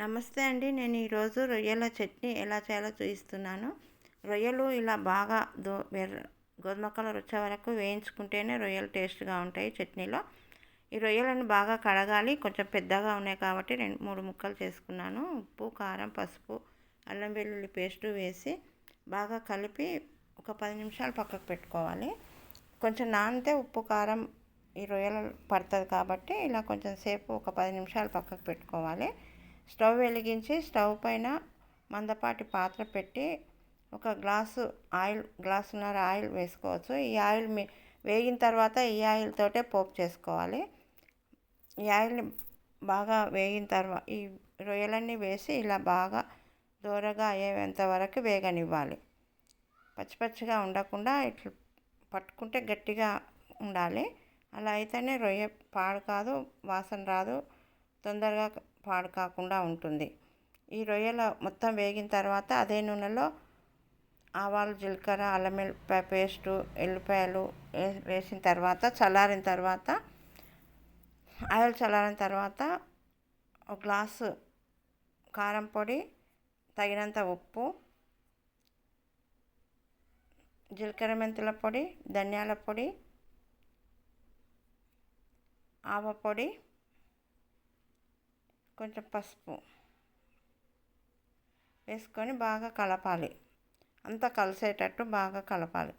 నమస్తే అండి. నేను ఈరోజు రొయ్యల చట్నీ ఎలా చేయాలో చూపిస్తున్నాను. రొయ్యలు ఇలా బాగా గోధుమ కలర్ వచ్చే వరకు వేయించుకుంటేనే రొయ్యలు టేస్ట్గా ఉంటాయి చట్నీలో. ఈ రొయ్యలను బాగా కడగాలి. కొంచెం పెద్దగా ఉన్నాయి కాబట్టి 2-3 ముక్కలు చేసుకున్నాను. ఉప్పు, కారం, పసుపు, అల్లం వెల్లుల్లి పేస్టు వేసి బాగా కలిపి ఒక 10 నిమిషాలు పక్కకు పెట్టుకోవాలి. కొంచెం నానితే ఉప్పు, కారం ఈ రొయ్యలు పడుతుంది కాబట్టి ఇలా కొంచెం సేపు ఒక 10 నిమిషాలు పక్కకు పెట్టుకోవాలి. స్టవ్ వెలిగించి స్టవ్ పైన మందపాటి పాత్ర పెట్టి ఒక గ్లాసున్నర ఆయిల్ వేసుకోవచ్చు. ఈ ఆయిల్ వేగిన తర్వాత ఈ ఆయిల్ తోటే పోపు చేసుకోవాలి. ఈ ఆయిల్ని బాగా వేగిన తర్వాత ఈ రొయ్యలన్నీ వేసి ఇలా బాగా దూరగా అయ్యేంత వరకు వేగనివ్వాలి. పచ్చిగా ఉండకుండా ఇట్లా పట్టుకుంటే గట్టిగా ఉండాలి. అలా అయితేనే రొయ్య పాడు కాదు, వాసన రాదు, తొందరగా పాడు కాకుండా ఉంటుంది. ఈ రొయ్యల మొత్తం వేగిన తర్వాత అదే నూనెలో ఆవాలు, జీలకర్ర, అల్లం వెల్లిపాయ పేస్టు, ఎల్లిపాయలు వేసిన తర్వాత ఆయిల్ చల్లారిన తర్వాత ఒక గ్లాసు కారం పొడి, తగినంత ఉప్పు, జీలకర్ర మెంతుల పొడి, ధనియాల పొడి, ఆవ పొడి, కొంచెం పసుపు వేసుకొని బాగా కలపాలి. అంతా కలిసేటట్టు బాగా కలపాలి.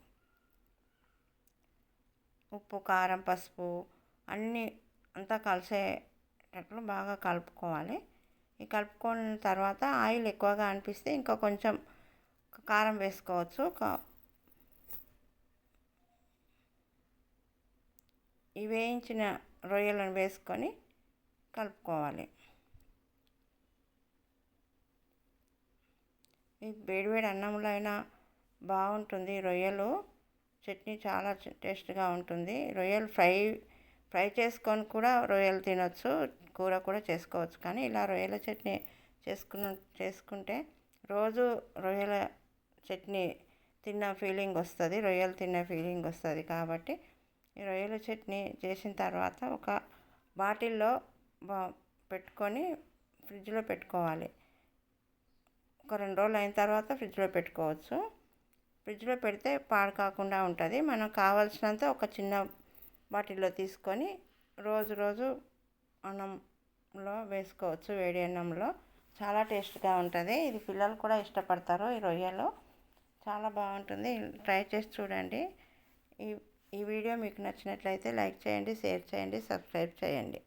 ఉప్పు, కారం, పసుపు అన్నీ అంతా కలిసేటట్లు బాగా కలుపుకోవాలి. ఈ కలుపుకున్న తర్వాత ఆయిల్ ఎక్కువగా అనిపిస్తే ఇంకా కొంచెం కారం వేసుకోవచ్చు. ఈ వేయించిన రొయ్యలను వేసుకొని కలుపుకోవాలి. ఈ వేడివేడి అన్నంలో అయినా బాగుంటుంది. రొయ్యలు చట్నీ చాలా టేస్ట్గా ఉంటుంది. రొయ్యలు ఫ్రై చేసుకొని కూడా రొయ్యలు తినొచ్చు, కూర కూడా చేసుకోవచ్చు. కానీ ఇలా రొయ్యల చట్నీ చేసుకుంటే రోజు రొయ్యల చట్నీ తిన్న ఫీలింగ్ వస్తుంది, రొయ్యలు తిన్న ఫీలింగ్ వస్తుంది. కాబట్టి ఈ రొయ్యల చట్నీ చేసిన తర్వాత ఒక బాటిల్లో పెట్టుకొని ఫ్రిడ్జ్లో పెట్టుకోవాలి. ఒక 2 రోజులు అయిన తర్వాత ఫ్రిడ్జ్లో పెట్టుకోవచ్చు. ఫ్రిడ్జ్లో పెడితే పాడు కాకుండా ఉంటుంది. మనం కావాల్సినంత ఒక చిన్న బాటిల్లో తీసుకొని రోజు అన్నంలో వేసుకోవచ్చు. వేడి అన్నంలో చాలా టేస్ట్గా ఉంటుంది. ఇది పిల్లలు కూడా ఇష్టపడతారు. ఈ రొయ్యలు చాలా బాగుంటుంది. ట్రై చేసి చూడండి. ఈ వీడియో మీకు నచ్చినట్లయితే లైక్ చేయండి, షేర్ చేయండి, సబ్స్క్రైబ్ చేయండి.